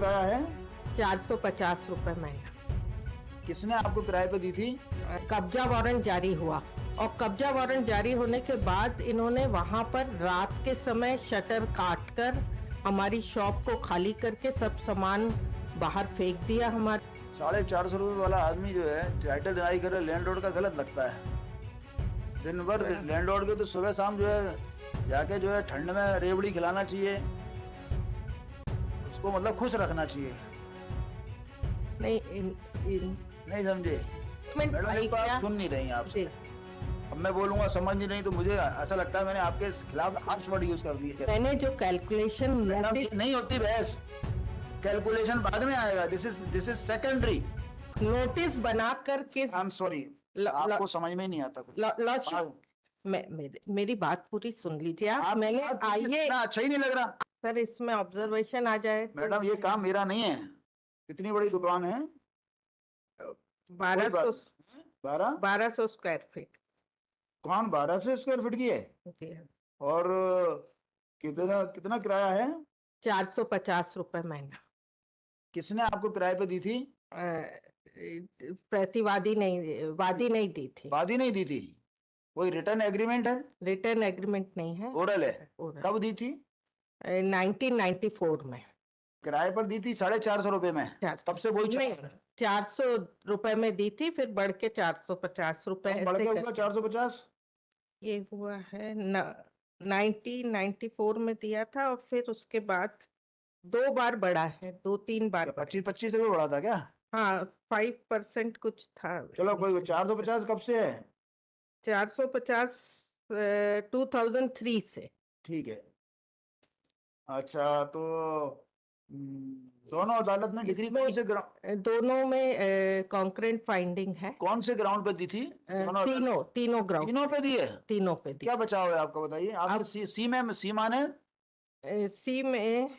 किराया है? 450 रुपए महीना। किसने आपको किराए पे दी थी? कब्जा वारंट जारी हुआ और कब्जा वारंट जारी होने के बाद इन्होंने वहां पर रात के समय शटर काट कर हमारी शॉप को खाली करके सब सामान बाहर फेंक दिया। हमारे 450 रुपये वाला आदमी जो है टाइटल डिनाई करे लैंडलॉर्ड का गलत लगता है। दिन भर लैंडलॉर्ड के तो सुबह शाम जो है जाके जो है ठंड में रेवड़ी खिलाना चाहिए, उसको मतलब खुश रखना चाहिए। नहीं समझे मैडम? एक तो आप सुन नहीं रही आपसे। अब मैं बोलूंगा समझ नहीं रही तो मुझे ऐसा लगता है मैंने आपके खिलाफ हार्श वर्ड यूज कर दिए। मैंने जो कैलकुलेशन नहीं होती बहस, कैलकुलेशन बाद में आएगा। This is secondary. नोटिस बना करके आई एम सॉरी, आपको समझ में नहीं आता कुछ। मेरी बात पूरी सुन लीजिए आप। मैंने आइए, अच्छा ही नहीं लग रहा सर इसमें ऑब्जर्वेशन आ जाए तो। मैडम ये काम मेरा नहीं है। कितनी बड़ी दुकान है? 1200 स्क्वायर फीट। कौन 1200 स्क्वायर फीट की है? और कितना कितना किराया है? 450 रुपए महीना। किसने आपको किराए पे दी थी? प्रतिवादी नहीं, वादी नहीं दी थी। वादी नहीं दी थी? कोई रिटर्न एग्रीमेंट है? रिटर्न एग्रीमेंट नहीं है, ओरल है। कब दी थी? 1994 में। किराए पर दी थी 450 रुपए में? तब से वही नहीं, 400 रुपए में दी थी, फिर बढ़ के 450 रुपए बढ़ के हुआ 450। ये हुआ है 1994 में दिया था और फिर उसके बाद 2 बार बढ़ा है, 2-3 बार। 25 रुपए बढ़ा था क्या? हाँ, 5% कुछ था। चलो कोई 450 कब से है? 450 2003 से। ठीक है। अच्छा तो दोनों अदालत ने डिग्री कौन से दोनों में कॉन्करेंट फाइंडिंग है। कौन से ग्राउंड पे दी थी? तीनों ग्राउंड। तीनों पे दी है? तीनों पे दी। क्या बचाव है आपका बताइए? आपके सी माने सी में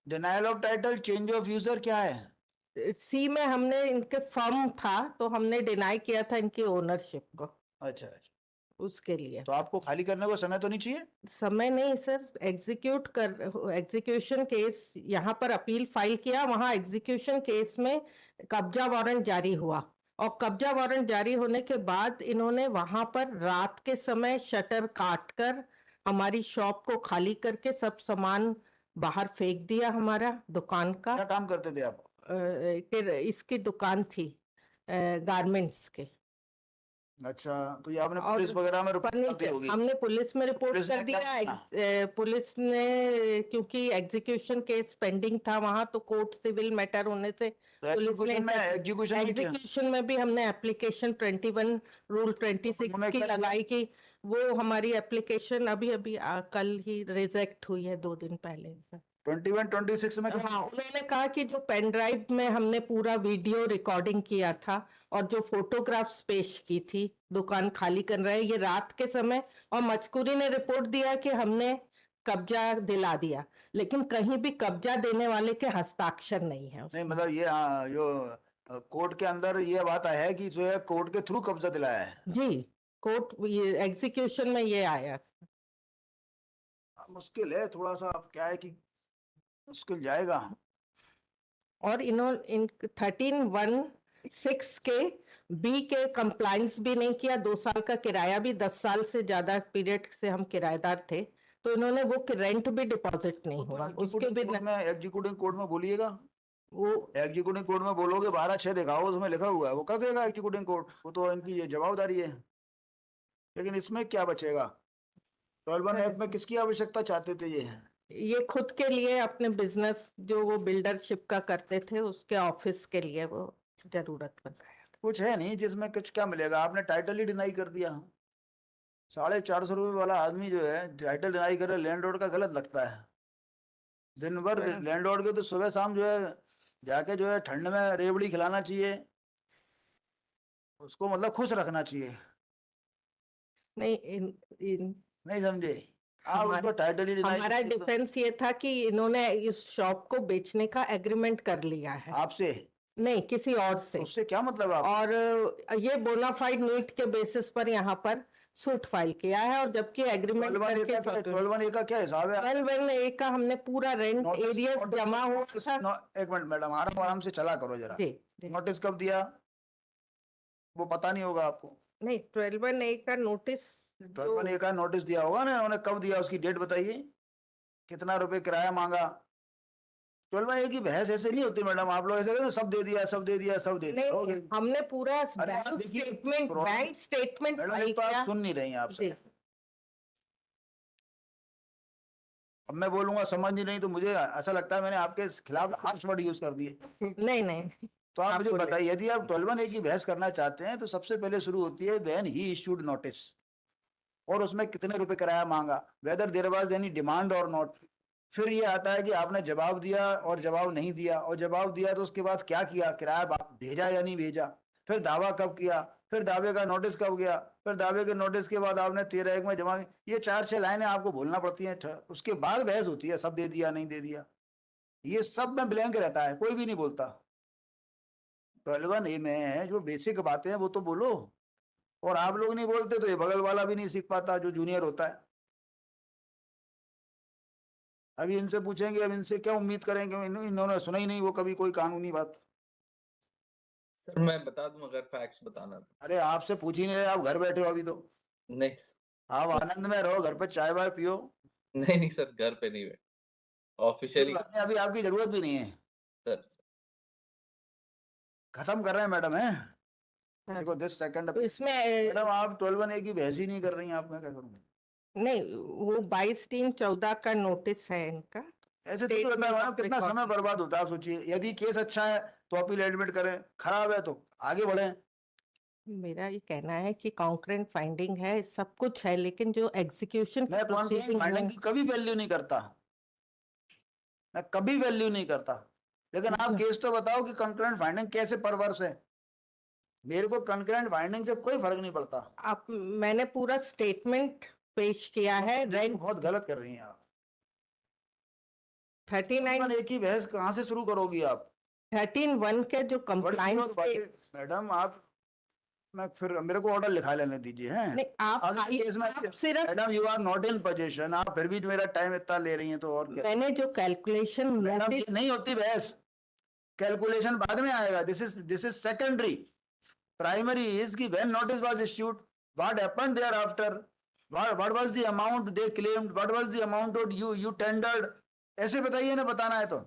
denial of title, change of user क्या है? सी में हमने इनके फर्म था तो हमने डिनाई किया था इनकी ओनरशिप को। अच्छा, उसके लिए तो आपको खाली करने को समय तो नहीं चाहिए? समय नहीं सर, एग्जीक्यूशन केस यहाँ पर अपील फाइल किया, वहां एग्जीक्यूशन केस में कब्जा वारंट जारी हुआ और कब्जा वारंट जारी होने के बाद इन्होंने वहां पर रात के समय शटर काट कर हमारी शॉप को खाली करके सब सामान बाहर फेंक दिया। हमारा दुकान का क्या काम करते थे आप? इसकी दुकान थी गारमेंट्स के। अच्छा, तो ये आपने पुलिस वगैरह में रिपोर्ट कर दी होगी? हमने पुलिस में रिपोर्ट कर दिया। पुलिस ने, क्योंकि एग्जीक्यूशन केस पेंडिंग था वहां, तो कोर्ट सिविल मैटर होने से पुलिस ने एग्जीक्यूशन में भी हमने एप्लीकेशन 21 रूल 26 की लगाई कि वो हमारी एप्लीकेशन अभी अभी कल ही रिजेक्ट हुई है, 2 दिन पहले। 21-26 में हाँ, उन्होंने कहा कि जो पेन ड्राइव में हमने पूरा वीडियो रिकॉर्डिंग किया था और जो फोटोग्राफ्स पेश की थी दुकान खाली कर रहे हैं ये रात के समय, और मजकूरी ने रिपोर्ट दिया कि हमने कब्जा दिला दिया, लेकिन कहीं भी कब्जा देने वाले के हस्ताक्षर नहीं है। नहीं मतलब ये जो कोर्ट के अंदर ये बात है कि जो है कोर्ट के थ्रू कब्जा दिलाया है? जी, कोर्ट एग्जीक्यूशन में ये आया। मुश्किल है थोड़ा सा, अब क्या है कि मुश्किल जाएगा। और इन्होंने 13(1)(6) के बी के कंप्लायंस भी नहीं किया। 2 साल का किराया भी, 10 साल से ज्यादा पीरियड से हम किराएदार थे, तो इन्होंने वो रेंट भी डिपॉजिट नहीं हुआ। उसके भी एग्जीक्यूटिव कोर्ट में बोलिएगा, वो एग्जीक्यूटिव कोर्ट में बोलोगे 12(6) दिखाओ, उसमें लिखा हुआ है, वो कर देगा एग्जीक्यूटिव कोर्ट, वो तो इनकी ये जवाबदारी है। लेकिन इसमें क्या बचेगा? 12(1)(f) में किसकी आवश्यकता चाहते थे ये खुद के लिए, अपने बिजनेस जो वो बिल्डरशिप का करते थे उसके ऑफिस के लिए वो जरूरत बताया। कुछ है नहीं जिसमें कुछ क्या मिलेगा? आपने टाइटल ही डिनाई कर दिया। 450 रुपये वाला आदमी जो है टाइटल डिनाई करे लैंडलॉर्ड का गलत लगता है। दिन भर लैंडलॉर्ड के तो सुबह शाम जो है जाके जो है ठंड में रेवड़ी खिलाना चाहिए, उसको मतलब खुश रखना चाहिए। नहीं समझे आप? उसको टाइटल ही डिनाई। हमारा डिफेंस ये था कि इन्होंने इस शॉप को बेचने का एग्रीमेंट कर लिया है। आपसे नहीं, किसी और से। उससे क्या मतलब आप? और ये बोनाफाइड नीड के बेसिस पर यहाँ पर सूट फाइल किया है, और जबकि एग्रीमेंट 12A का क्या हिसाब है? 12A का हमने पूरा रेंट एरिया जमा हुआ था। एक मिनट मैडम, आराम से चला करो जरा। जी। नोटिस कब दिया वो पता नहीं होगा आपको? नहीं, 12A का नोटिस 12A का नोटिस दिया होगा ना उन्होंने, कब दिया उसकी डेट बताइए, कितना रुपए किराया मांगा? 12A की बहस ऐसे नहीं होती मैडम, आप लोग ऐसे कहते हैं, सब दे दिया सब दे दिया सब दे दिया। हो गई। हमने पूरा अरे आप बैंक देखिए, स्टेटमेंट मैडम फाइल एक तो आप किया। सुन नहीं रही हैं आपसे। जी। अब मैं बोलूंगा समझ नहीं रही तो मुझे ऐसा लगता है मैंने आपके खिलाफ हार्श वर्ड यूज कर दिए। नहीं। तो आप मुझे बोले। बताइए, यदि आप 12A की बहस करना चाहते हैं तो सबसे पहले शुरू होती है व्हेन ही इश्यूड नोटिस, और उसमें कितने रुपए किराया मांगा, whether there was any demand or not. फिर ये आता है कि आपने जवाब दिया और जवाब नहीं दिया, और जवाब दिया तो उसके बाद क्या किया, किराया भेजा या नहीं भेजा, फिर दावा कब किया, फिर दावे का नोटिस कब गया, फिर दावे के नोटिस के बाद आपने 13(1) में जमा, ये 4-6 लाइनें आपको बोलना पड़ती हैं। उसके बाद बहस होती है सब दे दिया नहीं दे दिया, ये सब में ब्लैंक रहता है, कोई भी नहीं बोलता। 12A में जो बेसिक बातें हैं वो तो बोलो, और आप लोग नहीं बोलते तो ये बगल वाला भी नहीं सीख पाता जो जूनियर होता है। अभी इनसे पूछेंगे, अब इनसे क्या उम्मीद करेंगे, इन्होंने सुना ही नहीं वो कभी कोई कानूनी बात। सर मैं बता दूं अगर फैक्ट्स बताना तो? अरे आपसे पूछ ही नहीं रहे, आप घर बैठे हो अभी तो। नहीं आप आनंद में रहो, घर पे चाय वाय पियो। नहीं सर, घर पे नहीं बैठ, ऑफिशियली अभी आपकी जरूरत भी नहीं है। सर। खत्म कर रहे हैं मैडम है। हाँ। देखो दिस सेकंड तो इसमें मैडम आप 12A की बहस ही नहीं कर रही हैं, आप मैं क्या करूँ? नहीं, वो 22/3/14 का नोटिस है इनका। ऐसे तो होता है मैडम, कितना समय बर्बाद होता है आप सोचिए। यदि केस अच्छा है तो अपील एडमिट करें, खराब है तो आगे बढ़े। मेरा ये कहना है कि कॉन्करेंट फाइंडिंग है, सब कुछ है, लेकिन जो एग्जीक्यूशन मैं कॉन्करेंट फाइंडिंग की कभी वैल्यू नहीं करता, मैं कभी वैल्यू नहीं करता, लेकिन आप केस तो बताओ कि कंकरेंट फाइंडिंग कैसे परवर्स है। मेरे को कंकरेंट फाइंडिंग से कोई फर्क नहीं पड़ता। आप, मैंने पूरा स्टेटमेंट पेश किया है। रेंट बहुत गलत कर रही हैं आप। 39 एक ही बहस कहाँ से शुरू करोगी आप? 13(1) के जो कंप्लाइंस मैडम आप, मैं फिर मेरे को ऑर्डर लिखा लेने दीजिए हैं। नहीं, आप केस में सिर्फ, madam you are not in position, आप फिर भी मेरा टाइम इतना ले रही हैं तो और क्या। मैंने जो कैलकुलेशन मैडम ये नहीं होती बहस, कैलकुलेशन बाद में आएगा, this is secondary. Primary is की when notice was issued, what happened there after, what was the amount they claimed, what was the amount you tendered, ऐसे बताइए ना, बताना है तो।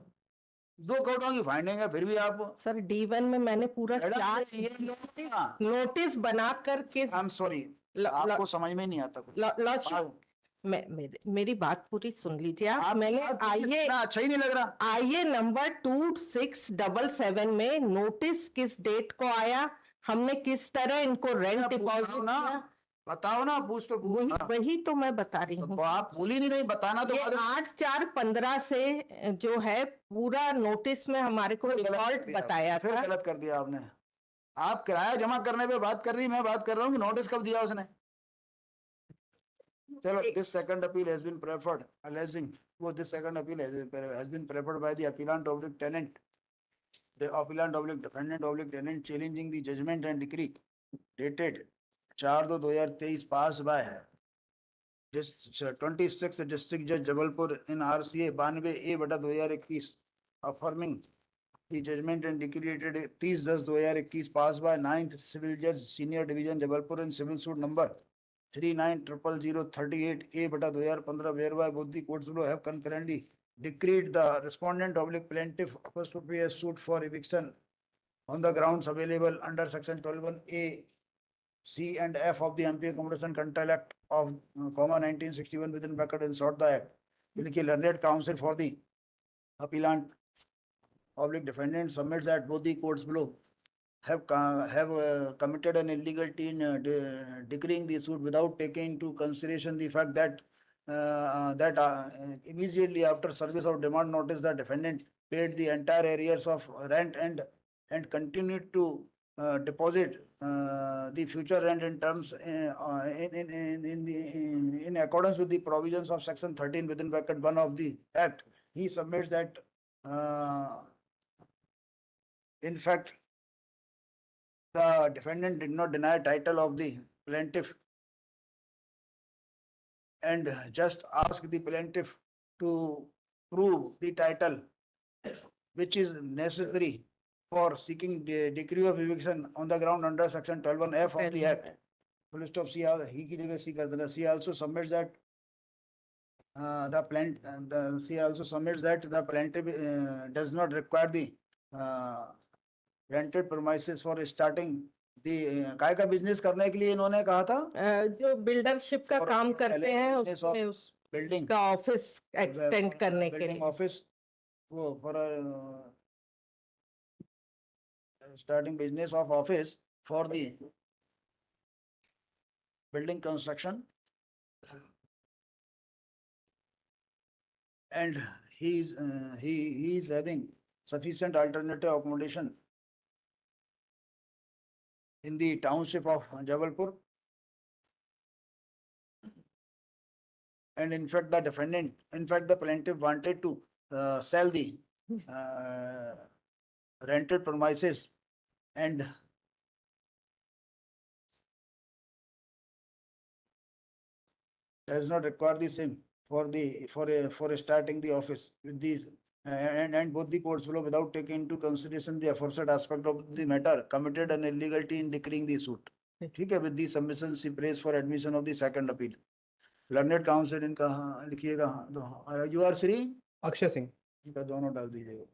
2 करोड़ों की फाइंडिंग है फिर भी आप। सर D1 में मैंने पूरा 4 नोटिस बना करके। आई एम सॉरी, आपको समझ में नहीं आता कुछ। मेरी बात पूरी सुन लीजिए आप। मैंने अच्छा ही नहीं लग रहा। आइए नंबर 2677 में नोटिस किस डेट को आया, हमने किस तरह इनको रेंट डिपॉजिट किया, बताओ ना, पूछ तो पूछ। वही तो मैं बता रही हूँ। आप भूल ही नहीं बताना तो। 8/4/15 से जो है पूरा नोटिस में हमारे को डिफॉल्ट बताया फिर था। गलत कर दिया आपने। आप किराया जमा करने पे बात कर रही, मैं बात कर रहा हूँ कि नोटिस कब दिया उसने। चलो, this second appeal has been preferred, alleging this second appeal has been preferred by the appellant oblique tenant, the appellant oblique defendant oblique tenant, challenging the judgment and decree dated 4/2/2023 passed by 26th District Judge Jabalpur in RCA 92A/2021, affirming the judgment and decree dated 30/10/2021 passed by 9th Civil Judge Senior Division Jabalpur in civil suit number 390038A/2015, whereby both the courts below have concurrently decreed the respondent oblique plaintiff first to pay a suit for eviction on the grounds available under section 12(1)(a), C and F of the MP Accommodation Control Act of 1961 within bracket and sought the act. The learned counsel for the appellant oblique defendant submits that both the courts below have committed an illegality in decreeing the suit without taking into consideration the fact that immediately after service of demand notice, the defendant paid the entire arrears of rent and continued to deposit the future rent in terms in accordance with the provisions of section 13 within bracket 1 of the act. He submits that in fact the defendant did not deny title of the plaintiff and just ask the plaintiff to prove the title which is necessary for seeking the decree of eviction on the ground under section 12(1)(f) of the act. Full stop. C, he की जगह C कर देना. C also submits that C also submits that the plaintiff does not require the rented premises for starting the काय का business करने के लिए इन्होंने कहा था जो बिल्डरशिप का और काम करते हैं business of उसमें building उसका ऑफिस एक्सटेंड करने के building लिए office वो for starting business of office for the building construction, and he is having sufficient alternative accommodation in the township of Jabalpur, and in fact the plaintiff wanted to sell the rented premises and does not require the same for starting the office with these and both the courts below, without taking into consideration the aforesaid aspect of the matter, committed an illegality in decreeing the suit. ठीक है, with the submissions she praised for admission of the second appeal. Learned counsel इनका लिखिएगा. You are Sri Akshay Singh. इनका दोनों डाल दीजिएगा.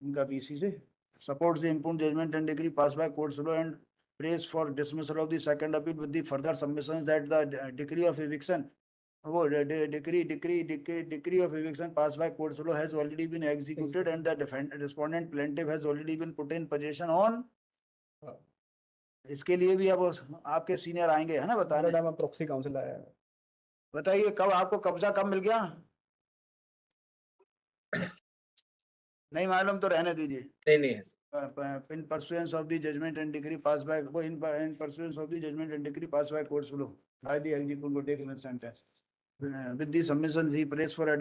इनका BC से supports the impugned judgment and decree passed by courts below and prays for dismissal of the second appeal with the further submissions that the decree of eviction decree of eviction passed by courts below has already been executed and the respondent plaintiff has already been put in possession on. इसके लिए भी अब आपके senior आएंगे है ना बताने. Proxy council आया है. बताइए कब आपको कब्जा कब मिल गया. नहीं मालूम तो रहने दीजिए. नहीं है. In pursuance of the judgment and decree passed by in pursuance of the judgment and decree passed by courts below by the executive court taken sentence. With the submissions he prays for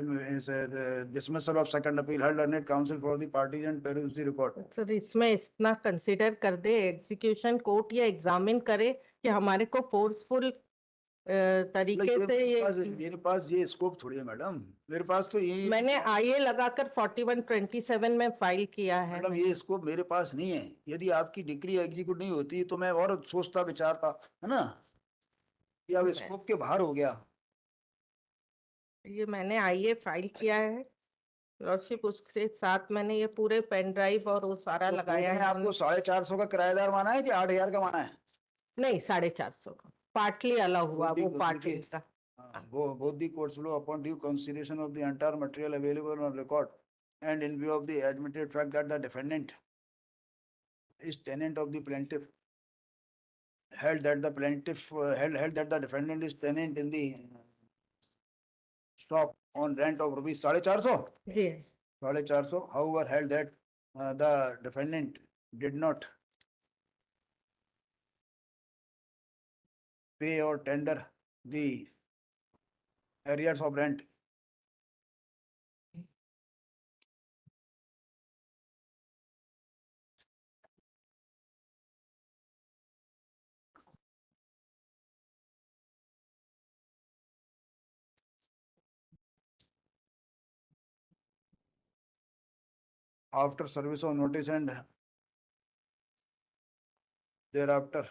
dismissal of second appeal, held learned counsel for the parties and peruse the record. Sir इसमें इतना consider कर दे execution court या examine करे कि हमारे को forceful तरीके से मेरे पास ये स्कोप थोड़ी है मैडम. मेरे पास तो ये मैंने आईए लगाकर 4127 में फाइल किया है. मैडम ये स्कोप मेरे पास नहीं है. यदि आपकी डिग्री एग्जीक्यूट नहीं होती तो मैं और सोचता विचारता है ना कि अब स्कोप के बाहर हो गया. ये मैंने आईए फाइल किया है लॉर्डशिप. उसके साथ मैंने ये पूरे पेन ड्राइव और वो सारा तो लगाया है. आपको 450 का किराएदार माना है कि 8000 का माना है. नहीं 450 का पार्टली अलाउ हुआ वो पार्टली का. Both the courts below, upon due consideration of the entire material available on record and in view of the admitted fact that the defendant is tenant of the plaintiff, held that the defendant is tenant in the shop on rent of rupees 450. Ji 450. However, held that the defendant did not pay or tender the arrears of rent. After service of notice and thereafter,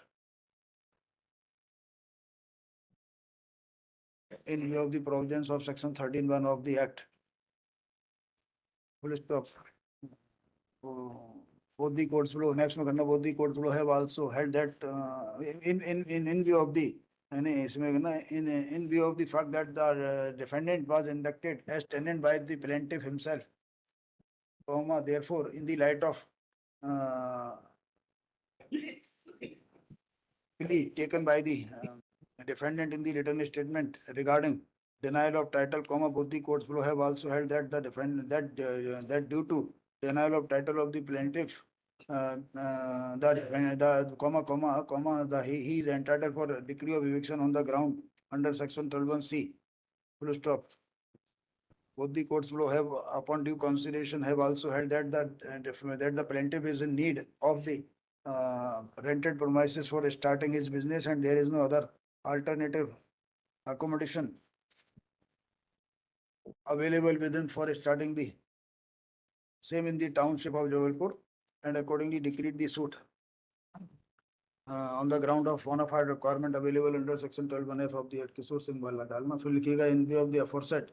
in view of the provisions of section 13(1) of the act, full stop. Both the courts below, next में करना, both the courts below have also held that in view of the in view of the fact that the defendant was inducted as tenant by the plaintiff himself, therefore in the light of plea taken by the defendant in the written statement regarding denial of title, both the courts below have also held that the defendant that due to denial of title of the plaintiff, he is entitled for decree of eviction on the ground under section 12(1)(c). Full stop. Both the courts below have, upon due consideration, have also held that the plaintiff is in need of the rented premises for starting his business and there is no other alternative accommodation available within for starting the same in the township of Jabalpur and accordingly decreed the suit on the ground of bona fide requirement available under section 12(1)(f) of the Act Kishore Singh Balla डालना फिर लिखिएगा in view of the aforesaid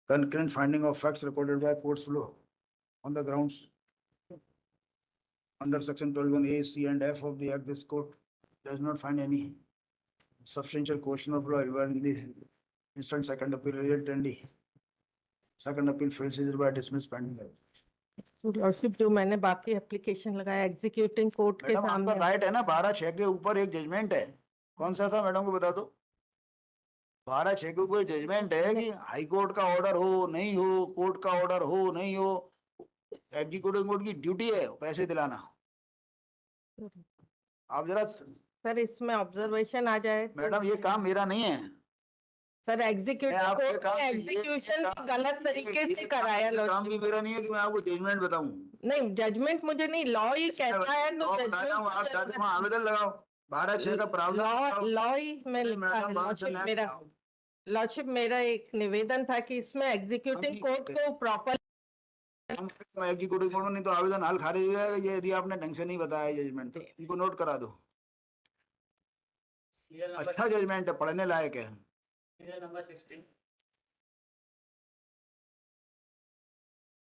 concurrent finding of facts recorded by courts below on the grounds under section 12(1)(a), C and F of the Act, this court does not find any substantial question of law regarding the instant second appeal result and the second appeal fails is hereby dismissed pending. Lordship जो मैंने बाकी application लगाया executing court के madam आपका सामने right है ना 12/6 के ऊपर एक जजमेंट है, कौन सा था मैडम को बता दो। 12/6 के ऊपर जजमेंट है कि हाई कोर्ट का ऑर्डर हो नहीं हो, कोर्ट का ऑर्डर हो नहीं हो, एग्जीक्यूटिव कोर्ट की ड्यूटी है पैसे दिलाना। आप जरा सर इसमें ऑब्जर्वेशन आ जाए तो मैडम ये काम मेरा नहीं है सर एग्जीक्यूटिव आपके कोर्ट काम ने ये एग्जीक्यूशन काम- गलत तरीके ये से कराया काम लॉर्डशिप। भी मेरा नहीं है कि मैं आपको जजमेंट बताऊं। नहीं जजमेंट मुझे नहीं, लॉ ही कहता है तो आप जाके वहाँ आवेदन लगाओ 12/6 का प्रावधान लॉ ही में लिखा है। लॉर्डशिप मेरा एक निवेदन था कि इसमें एग्जीक्यूटिव कोर्ट को प्रॉपर एग्जीक्यूटिव कोर्ट में नहीं तो आवेदन हाल खारिज हो जाएगा ये यदि आपने ढंग से नहीं बताया जजमेंट, तो इनको नोट करा दो। अच्छा जजमेंट है, पढ़ने लायक है।